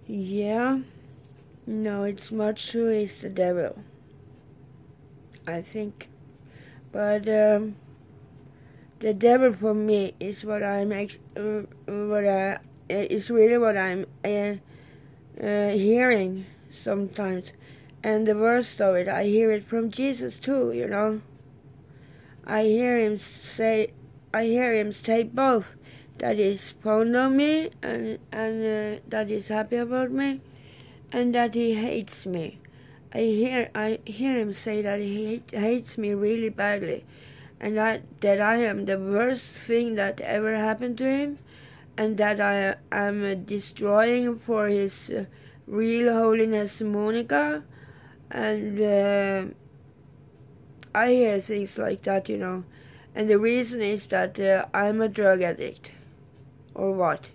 Yeah, no, it's not true. It's the devil, I think. But the devil for me is what I'm is really what I'm hearing sometimes. And the worst of it, I hear it from Jesus too. You know, I hear him say both that he's fond of me and that he's happy about me, and that he hates me. I hear him say that he hates me really badly, and that I am the worst thing that ever happened to him, and that I am destroying for his real holiness Monica, and I hear things like that, you know, and the reason is that I'm a drug addict, or what,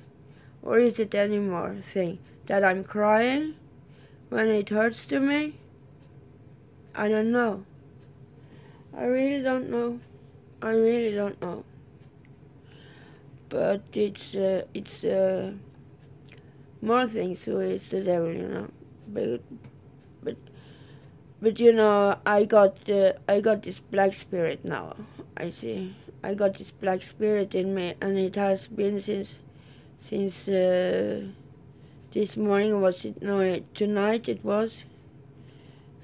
or is it any more thing that I'm crying when it hurts to me? I don't know. I really don't know. I really don't know. But it's more things who is the devil, you know. But you know, I got this black spirit now. I see. I got this black spirit in me, and it has been since this morning. Was it? No, tonight it was.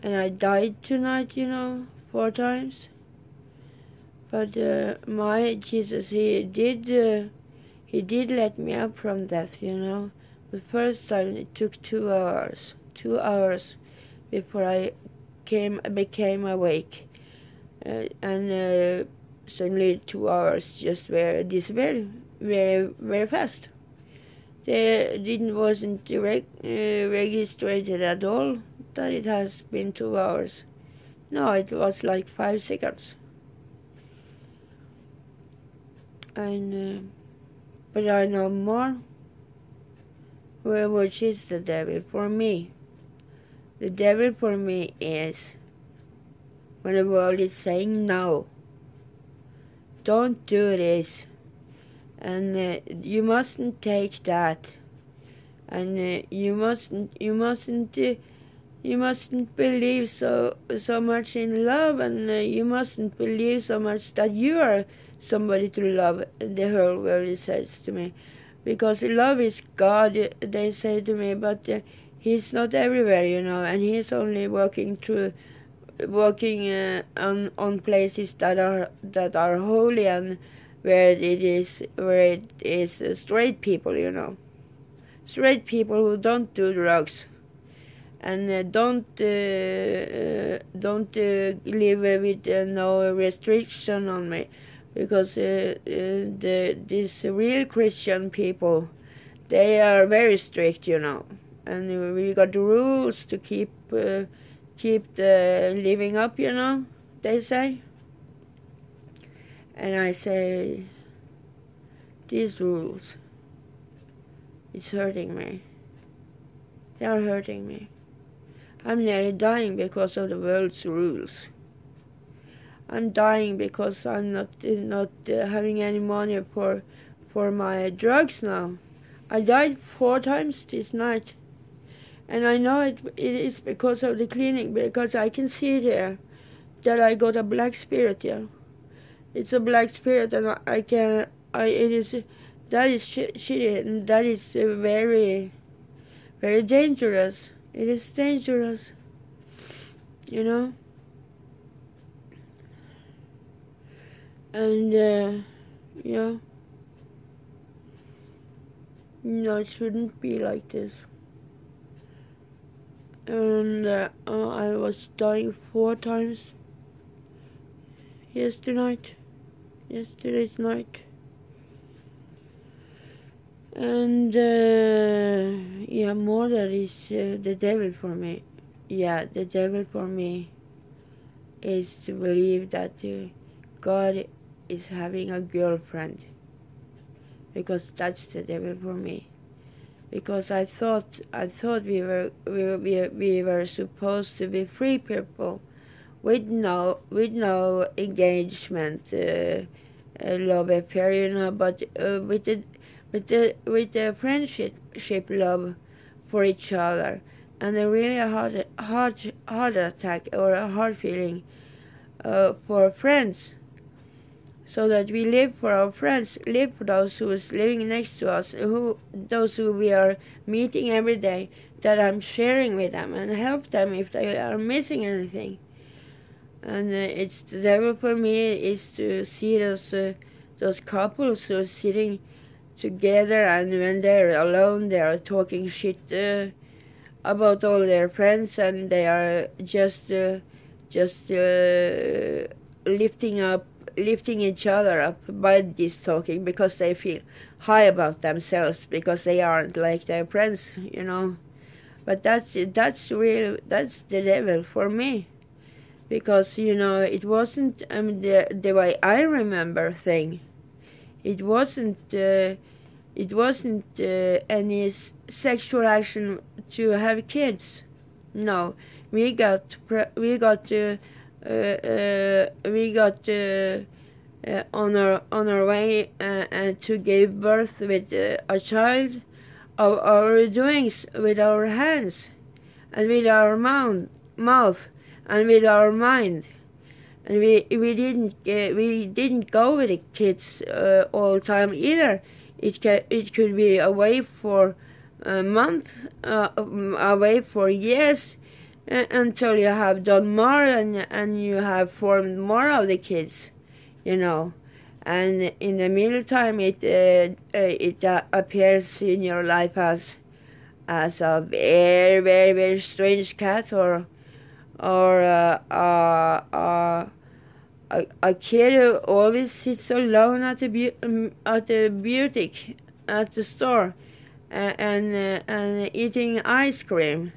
And I died tonight, you know, 4 times. But my Jesus, he did let me up from death, you know. The first time it took 2 hours, 2 hours before I became awake, and suddenly 2 hours just were disappeared very, very fast. They wasn't registered at all that it has been 2 hours. No, it was like 5 seconds. And but I know more. Which is the devil for me? The devil for me is when the world is saying no. Don't do this, and you mustn't take that, and you mustn't believe so much in love, and you mustn't believe so much that you are somebody to love. The whole world says to me, because love is God, they say to me, but he's not everywhere, you know, and he's only working on places that are holy, and where it is straight people, you know, straight people who don't do drugs, and don't live with no restriction on me, because these real Christian people, they are very strict, you know, and we got rules to keep the living up, you know, they say. And I say, these rules, it's hurting me. They are hurting me. I'm nearly dying because of the world's rules. I'm dying because I'm not having any money for my drugs now. I died 4 times this night, and I know it is because of the cleaning, because I can see there that I got a black spirit here. It's a black spirit, and that is shitty, and that is very, very dangerous. It is dangerous, you know. And yeah, no, it shouldn't be like this. And I was dying 4 times yesterday's night. And yeah, more that is the devil for me. Yeah, the devil for me is to believe that God is having a girlfriend, because that's the devil for me. Because I thought we were supposed to be free people, with no engagement, love affair, you know, but with the friendship love for each other, and a really heart attack or a heart feeling for friends, so that we live for our friends, live for those who is living next to us, those who we are meeting every day, that I'm sharing with them and help them if they are missing anything. And it's the devil for me is to see those couples who are sitting together, and when they're alone, they are talking shit about all their friends, and they are just lifting each other up by this talking, because they feel high about themselves because they aren't like their friends, you know. But that's the devil for me, because, you know, it wasn't the way I remember thing. It wasn't any sexual action to have kids. No, we got on our way to give birth with a child of our doings, with our hands and with our mouth and with our mind. And we didn't go with the kids all the time either. It could be away for a month, away for years, until you have done more and you have formed more of the kids, you know. And in the meantime, it appears in your life as a very, very, very strange cat, or a kid who always sits alone at the boutique at the store and eating ice cream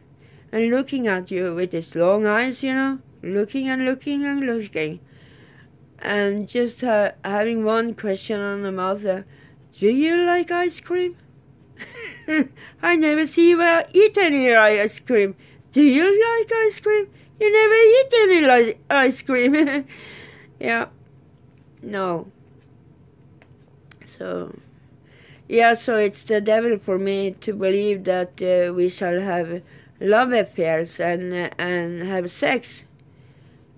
and looking at you with his long eyes, you know, looking and looking and looking, and just having one question on the mouth: do you like ice cream? I never see you eat any ice cream. Do you like ice cream? You never eat any ice cream. Yeah, no. So, yeah, so it's the devil for me to believe that we shall have love affairs and have sex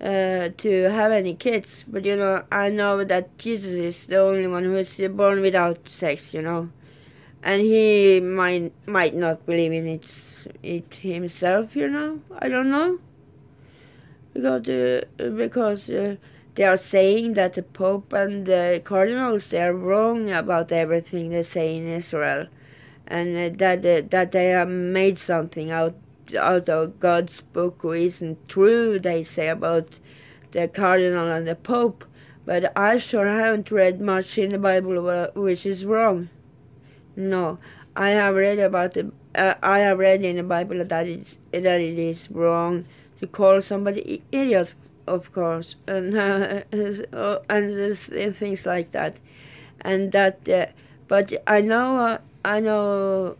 to have any kids. But, you know, I know that Jesus is the only one who is born without sex, you know. And he might not believe in it himself, you know. I don't know. Because they are saying that the Pope and the cardinals, they are wrong about everything they say in Israel, and that they have made something out of God's book who isn't true, they say, about the cardinal and the Pope. But I sure haven't read much in the Bible which is wrong. No, I have read in the Bible that it is wrong to call somebody idiot, of course, and things like that, and that. But I know,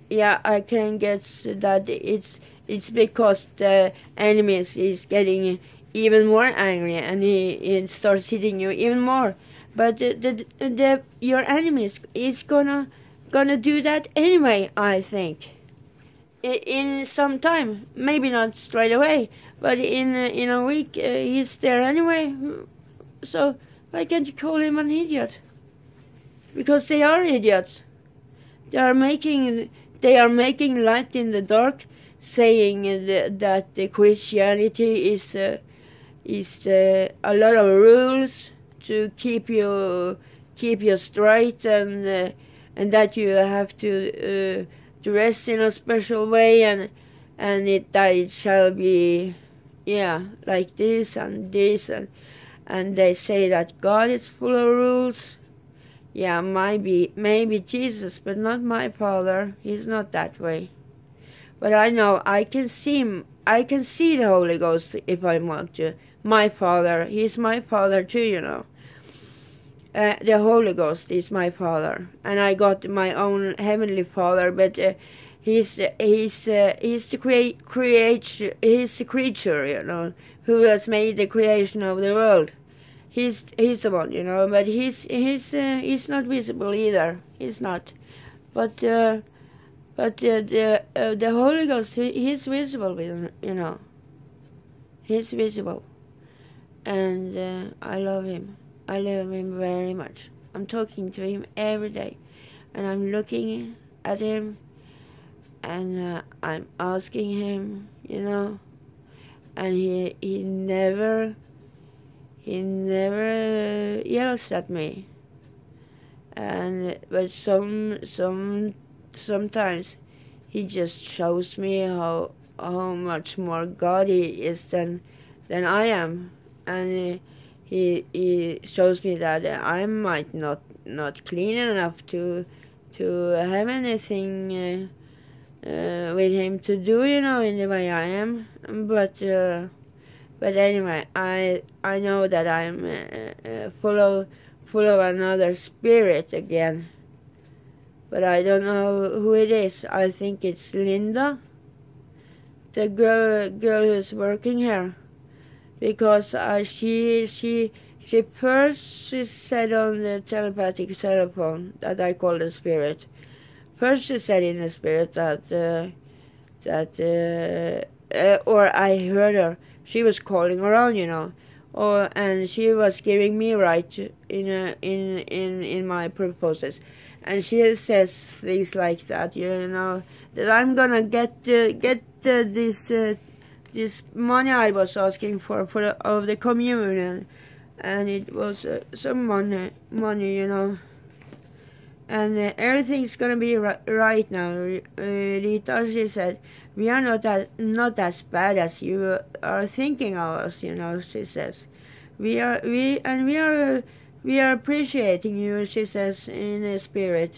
yeah, I can guess that it's because the enemy is getting even more angry, and he starts hitting you even more. But your enemy is gonna do that anyway, I think. In some time, maybe not straight away, but in a week, he's there anyway. So why can't you call him an idiot? Because they are idiots. They are making light in the dark, saying that the Christianity is a lot of rules to keep you straight, and that you have to dress in a special way, and that it shall be, yeah, like this and this, and they say that God is full of rules. Yeah, maybe Jesus, but not my Father. He's not that way. But I know I can see the Holy Ghost if I want to. My Father, He's my Father too, you know. The Holy Ghost is my Father, and I got my own heavenly Father. But he's the creature, you know, who has made the creation of the world. He's the one, you know. But he's not visible either. He's not. But But the Holy Ghost, he's visible, he's visible, and I love him. I love him very much. I'm talking to him every day, and I'm looking at him, and I'm asking him, and he never yells at me, but sometimes he just shows me how much more God he is than I am, and he shows me that I might not clean enough to have anything with him to do, in the way I am. But anyway, I know that I'm full of another spirit again. But I don't know who it is. I think it's Linda, the girl who's working here, because she first said on the telepathic telephone that I call the spirit. First she said in the spirit or I heard her. She was calling around, and she was giving me right in my purposes. And she says things like that, that I'm gonna get this money I was asking for of the communion, and it was some money, and everything's gonna be right now. Rita, she said, we are not as bad as you are thinking of us, she says. We are appreciating you, she says, in the spirit.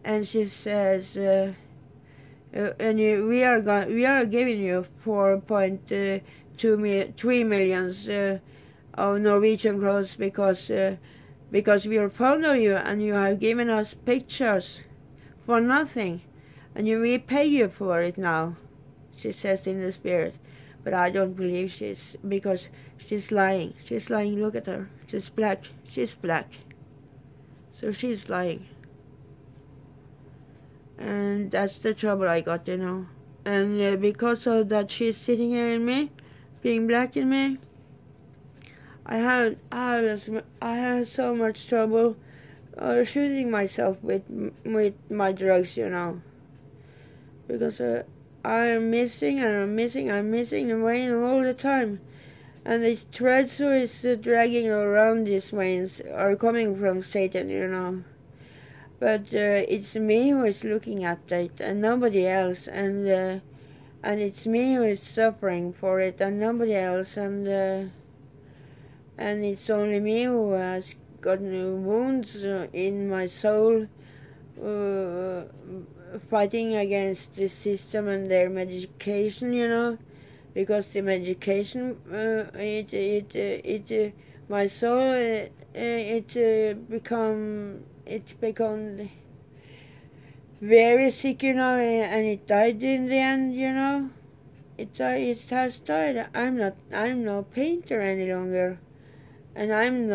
And she says, and we are giving you 4.3 millions of Norwegian crowns because we are fond of you, and you have given us pictures for nothing, and we pay you for it now, she says in the spirit. But I don't believe because she's lying. She's lying. Look at her. She's black. So she's lying. And that's the trouble I got, And because of that, she's sitting here in me, being black in me. I have so much trouble shooting myself with my drugs, because I'm missing the vein all the time, and these threads who is dragging around these veins are coming from Satan, But it's me who is looking at it, and nobody else, and it's me who is suffering for it, and nobody else, and it's only me who has gotten wounds in my soul, fighting against the system and their medication, because the medication, my soul, it become very sick, and it died in the end, It has died. I'm no painter any longer, and I'm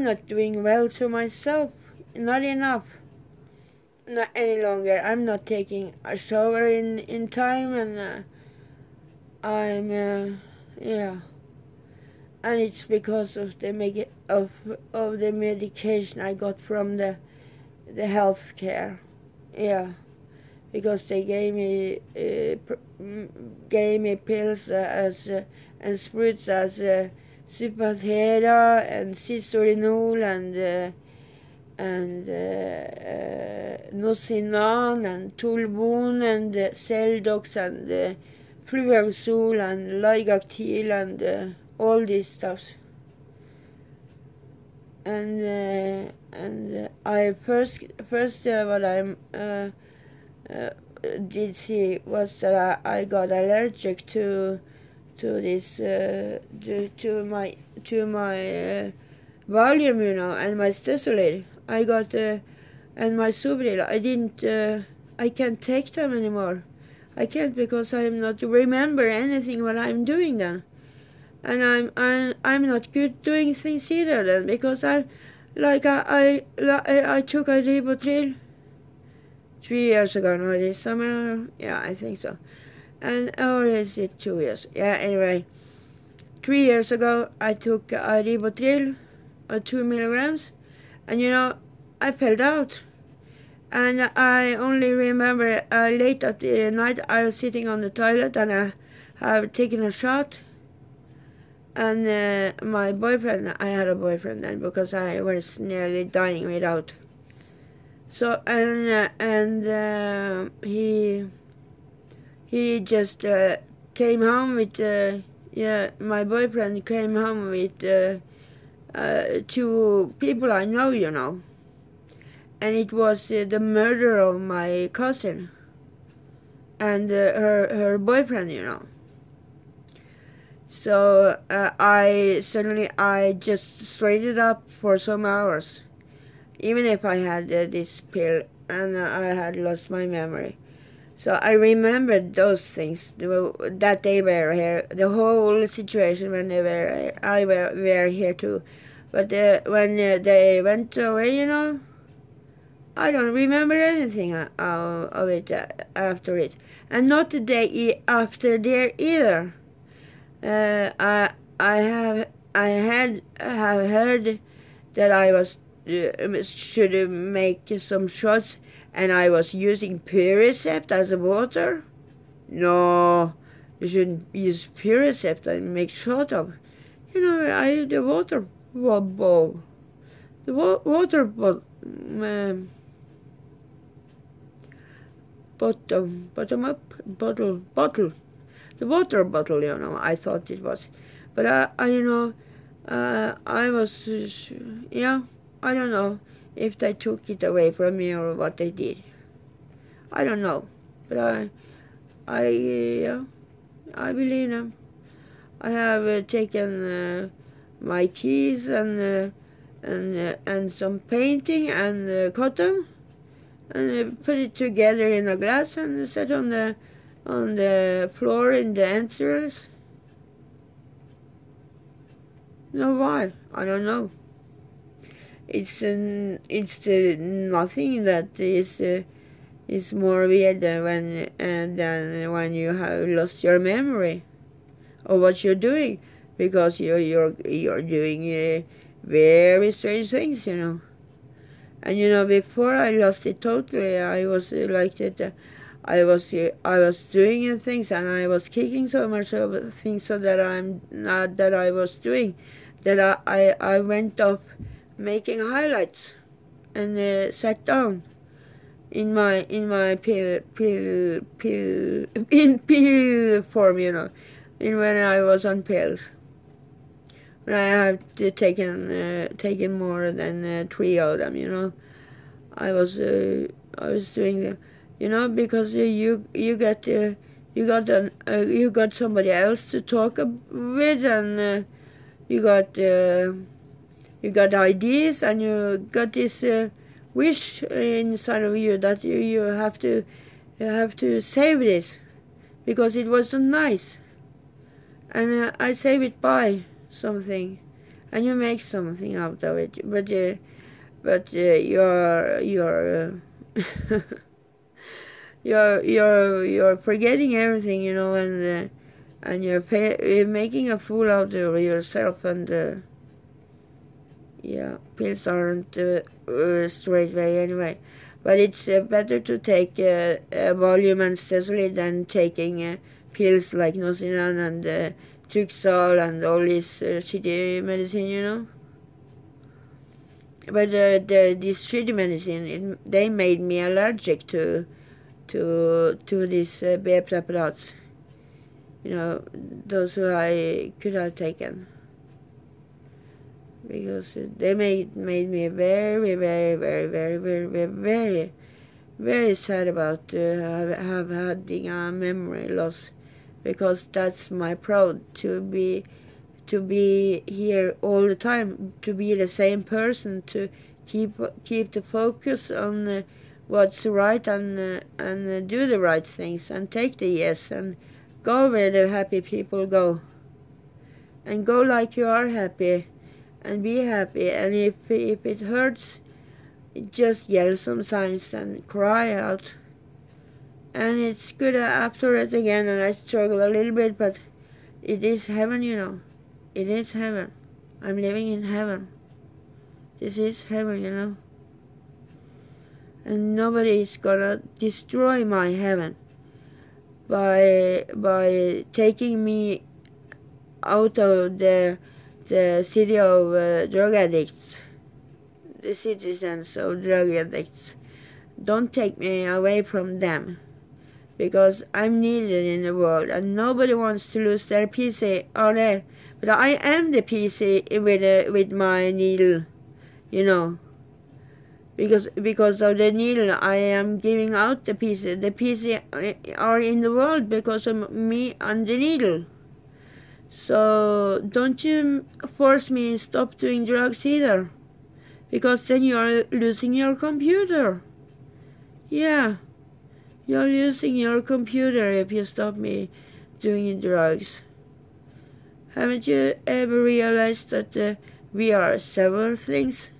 not doing well to myself, not enough. Not any longer. I'm not taking a shower in time, and I'm and it's because of the the medication I got from the health care, because they gave me pills and spruits as Supatera and Cistorinol and Nocinan and Tolbon and Celdox and Fluaxol and Ligactil and all these stuffs. And I first what I did see was that I got allergic to this to my volume, and my stessolid. I got and my Subril. I can't take them anymore. I can't, because I'm not remember anything what I'm doing then, and I'm not good doing things either then, because I took a Ribotril 3 years ago now, this summer. Yeah, I think so. And, or is it 2 years? Yeah, anyway. 3 years ago, I took a ribotril, 2 milligrams, and you know, I fell out. And I only remember late at the night, I was sitting on the toilet and I have taken a shot. And my boyfriend, I had a boyfriend then because I was nearly dying without. So, and he just came home with, yeah, my boyfriend came home with 2 people I know, you know. And it was the murder of my cousin and her boyfriend, you know. So I just straightened up for some hours, even if I had this pill and I had lost my memory. So I remembered those things that they were here, the whole situation when they were here. I were here too. But when they went away, you know, I don't remember anything of it after it, and not the day after there either. I have heard that I was should make some shots, and I was using Pyricept as a water. No, you shouldn't use Pyricept and make shot of. You know, the water bottle. The water bottle. Bottom up bottle, the water bottle, you know, I thought it was, but you know, I was, yeah, I don't know if they took it away from me or what they did. I don't know, but I believe them. I have taken my keys and some painting and cotton, and put it together in a glass and set on the floor in the entrance. No, why? I don't know. It's nothing that is more weird than when you have lost your memory of what you're doing, because you're doing very strange things, you know. And you know, before I lost it totally, I was like that. I was doing things, and I was kicking so much of things so that I was doing that I went off making highlights and sat down in my pill form, you know, when I was on pills. When I have taken more than 3 of them, you know, I was doing, you know, because you got somebody else to talk with, and you got ideas, and you got this wish inside of you that you have to save this because it wasn't nice, and I save it by something, and you make something out of it, but you're you're forgetting everything, you know, and you're making a fool out of yourself, and yeah, pills aren't a straight way anyway. But it's better to take Valium and Stessolid than taking pills like Nocinan and Trixol and all this shitty medicine, you know. But this shitty medicine, they made me allergic to these B-preparats. You know, those who I could have taken. Because they made me very, very, very, very, very, very, very, very sad about having a memory loss. Because that's my proud, to be here all the time, to be the same person, to keep the focus on what's right, and do the right things, and take the yes, and go where the happy people go, and go like you are happy, and be happy. And if it hurts, just yell sometimes and cry out. And it's good after it again, and I struggle a little bit, but it is heaven, you know. It is heaven. I'm living in heaven. This is heaven, you know. And nobody is gonna destroy my heaven by taking me out of the city of drug addicts, the citizens of drug addicts. Don't take me away from them, because I'm needed in the world, and nobody wants to lose their PC, are they? But I am the PC with my needle, you know. Because of the needle, I am giving out the PC. The PC are in the world because of me and the needle. So don't you force me to stop doing drugs either, because then you are losing your computer. Yeah, you're losing your computer if you stop me doing drugs. Haven't you ever realized that we are several things?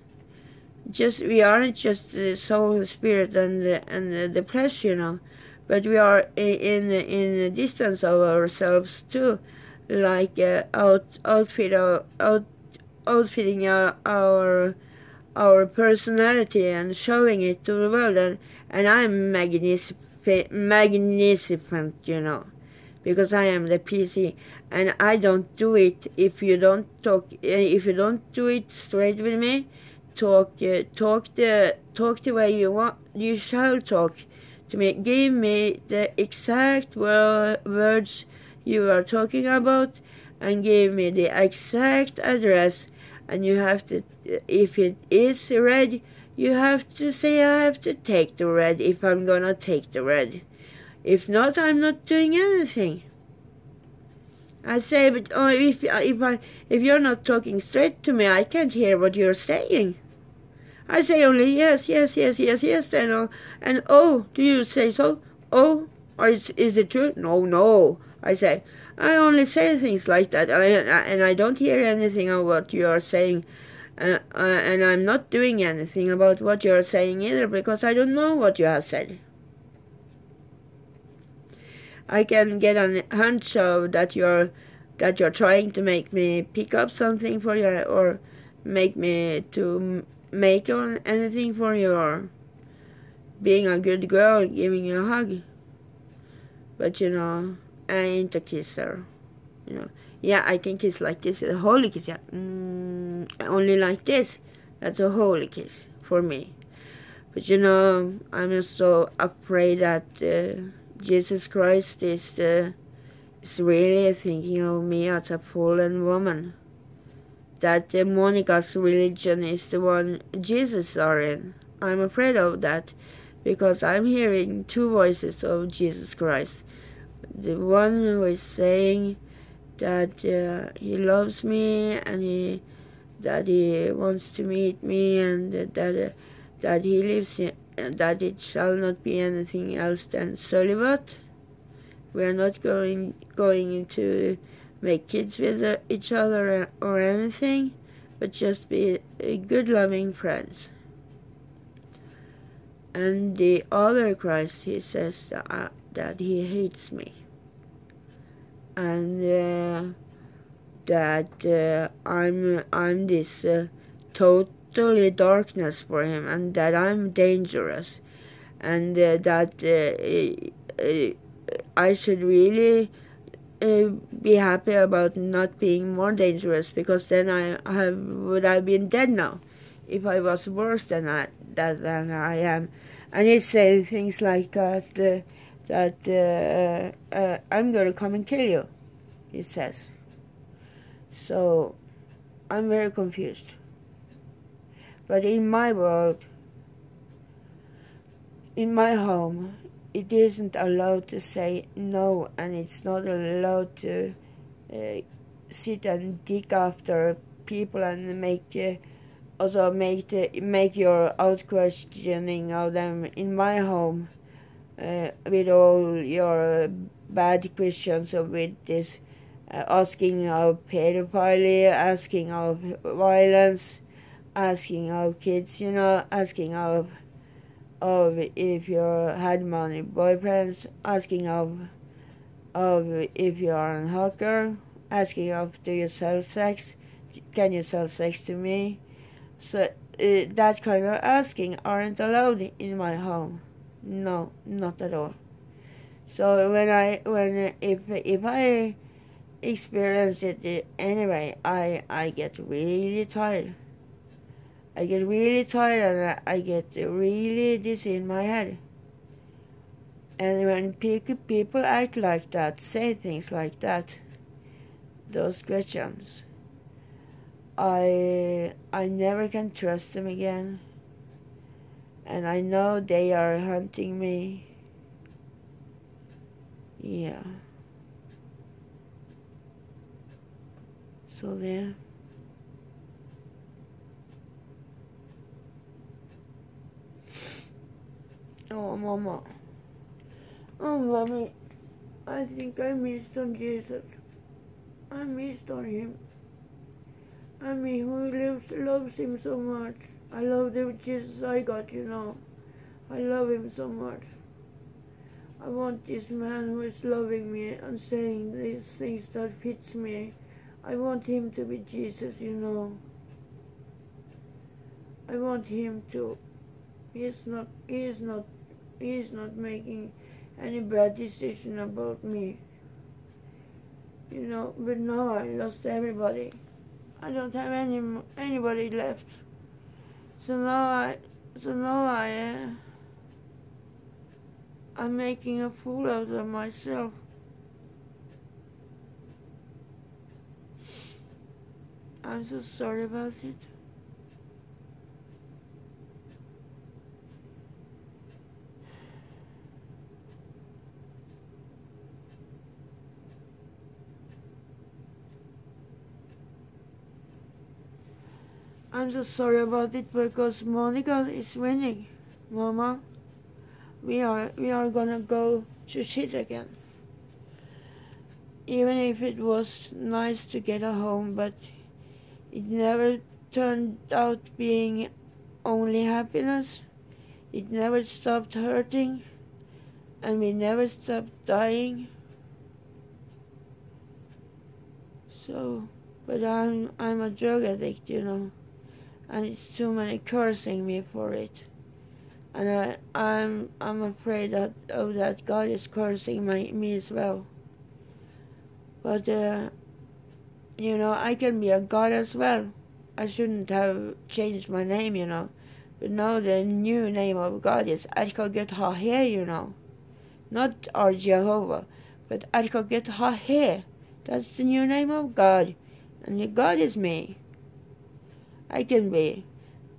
We aren't just the soul, spirit, and the flesh, you know, but we are in a distance of ourselves too, like outfitting our personality and showing it to the world, and I'm magnificent, you know, because I am the PC, and I don't do it if you don't talk. If you don't do it straight with me. Talk the way you want. You shall talk to me. Give me the exact words you are talking about, and give me the exact address. And you have to, if it is red, you have to say I have to take the red if I'm gonna take the red. If not, I'm not doing anything. I say, but if you're not talking straight to me, I can't hear what you're saying. I say only yes, yes, yes, yes, yes, then and oh, do you say so? Oh, or is it true? No, no. I say, I only say things like that, and I don't hear anything of what you are saying, and I'm not doing anything about what you are saying either, because I don't know what you have said. I can get a hunch of that you're trying to make me pick up something for you, or make me to make on anything for you, or being a good girl, giving you a hug. But you know, I ain't a kisser. You know, yeah, I can kiss like this, a holy kiss. Yeah, only like this. That's a holy kiss for me. But you know, I'm just so afraid that Jesus Christ is really thinking of me as a fallen woman. That Monica's religion is the one Jesus are in. I'm afraid of that, because I'm hearing two voices of Jesus Christ. The one who is saying that he loves me, and that he wants to meet me, and that he lives in, that it shall not be anything else than celibate. We are not going to make kids with each other or anything, but just be good, loving friends. And the other Christ, he says that he hates me, and that I'm this totally darkness for him, and that I'm dangerous, and that I should really be happy about not being more dangerous, because then would have been dead now if I was worse than I am. And he's saying things like that I'm gonna come and kill you, he says. So I'm very confused. But in my world, in my home, it isn't allowed to say no, and it's not allowed to sit and dig after people and make your out questioning of them in my home, with all your bad questions, or with this asking of pedophilia, asking of violence, asking of kids, you know, asking of if you had money boyfriends, asking of if you are a hooker, asking of do you sell sex, can you sell sex to me? So that kind of asking aren't allowed in my home. No, not at all. So if I experience it anyway, I get really tired. I get really tired and I get really dizzy in my head. And when people act like that, say things like that, those questions, I never can trust them again. And I know they are hunting me. Yeah. So there. Oh, Mama. Oh, Mommy. I think I missed on Jesus. I missed on him. I mean, who loves him so much. I love the Jesus I got, you know. I love him so much. I want this man who is loving me and saying these things that fits me. I want him to be Jesus, you know. I want him to. He is not making any bad decision about me. You know, but now I lost everybody. I don't have anybody left. So now I'm making a fool out of myself. I'm so sorry about it. I'm so sorry about it because Monica is winning. Mama, we are gonna go to shit again. Even if it was nice to get a home, but it never turned out being only happiness. It never stopped hurting, and we never stopped dying. So, but I'm a drug addict, you know. And it's too many cursing me for it, and I'm afraid that God is cursing me as well. But you know, I can be a God as well. I shouldn't have changed my name, you know. But now the new name of God is Erkaget Hahe, you know, not our Jehovah, but Erkaget Hahe. That's the new name of God, and God is me. I can be,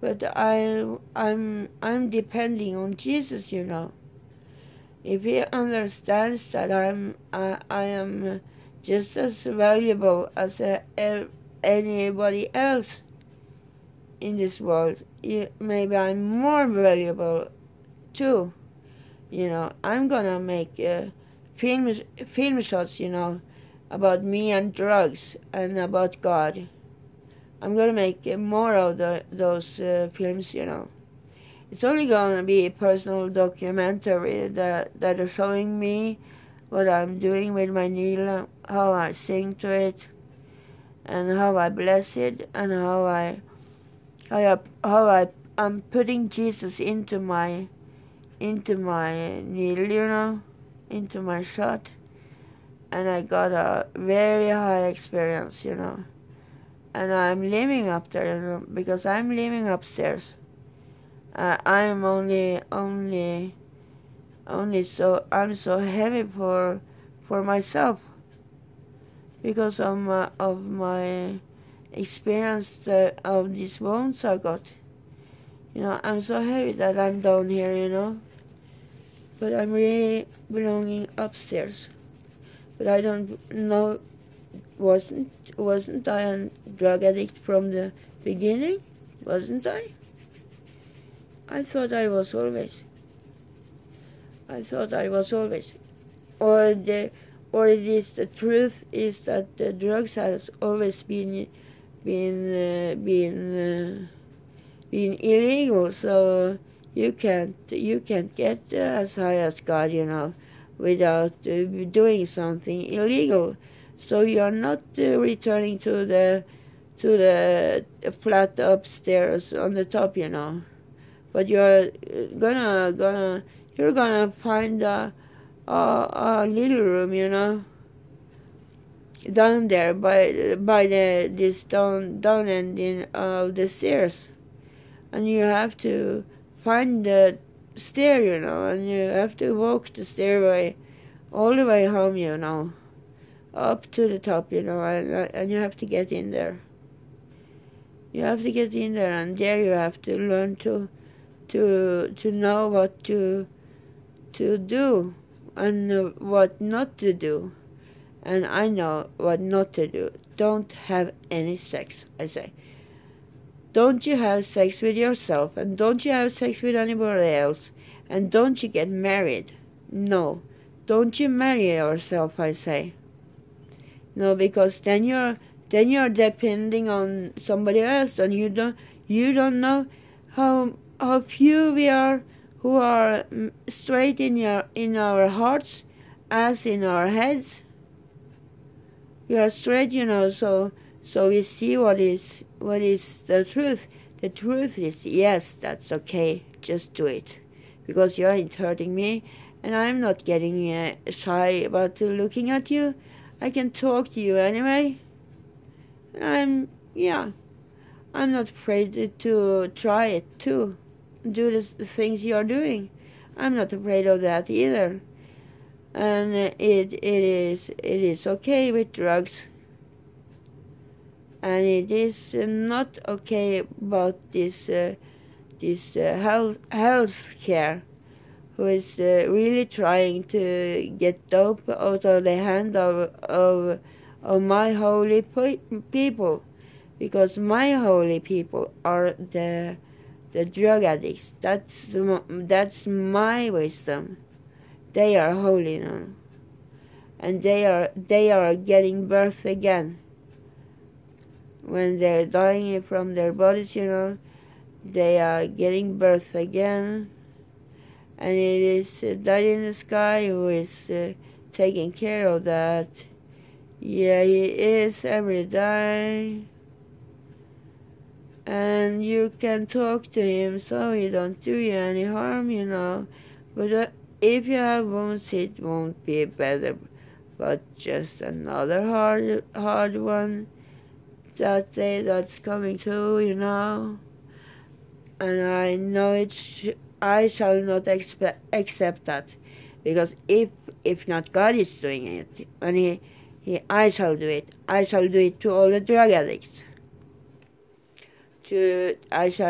but I'm depending on Jesus, you know. If he understands that I am just as valuable as anybody else in this world, maybe I'm more valuable too. You know, I'm gonna make film shots, you know, about me and drugs and about God. I'm gonna make more of those films, you know. It's only gonna be a personal documentary that are showing me what I'm doing with my needle, how I sing to it, and how I bless it, and how I'm putting Jesus into my needle, you know, into my shot, and I got a very high experience, you know. And I'm living up there, you know, because I'm living upstairs. I'm I'm so heavy for myself because of my experience of these wounds I got. You know, I'm so heavy that I'm down here, you know. But I'm really belonging upstairs. But I don't know. Wasn't I a drug addict from the beginning? Wasn't I? I thought I was always. Or it is the truth is that the drugs has always been being illegal, so you can't get as high as God, without doing something illegal. So you are not returning to the flat upstairs on the top, but you're gonna find a little room, down there by this down ending of the stairs, and you have to find the stair, and you have to walk the stairway all the way home, up to the top, and you have to get in there. You have to get in there, and there you have to learn to know what to do and what not to do. And I know what not to do. Don't have any sex, I say. Don't you have sex with yourself, and don't you have sex with anybody else, and don't you get married. No, don't you marry yourself, I say. No, because then you're depending on somebody else, and you don't know how few we are who are straight in our hearts as in our heads. We are straight, so we see what is the truth. The truth is, yes, that's okay, just do it, because you aren't hurting me, and I'm not getting shy about looking at you. I can talk to you anyway. I'm not afraid to try it too, do the things you are doing. I'm not afraid of that either. And it is okay with drugs, and it is not okay about this health care, who is really trying to get dope out of the hand of my holy people, because my holy people are the drug addicts. That's my wisdom. They are holy now, and they are getting birth again. When they're dying from their bodies, they are getting birth again, and it is Daddy in the sky who is taking care of that. Yeah, he is every day, and you can talk to him so he don't do you any harm, but if you have wounds, it won't be better, but just another hard one that day that's coming too, and I know I shall not accept that, because if not God is doing it, and I shall do it. I shall do it to all the drug addicts. I shall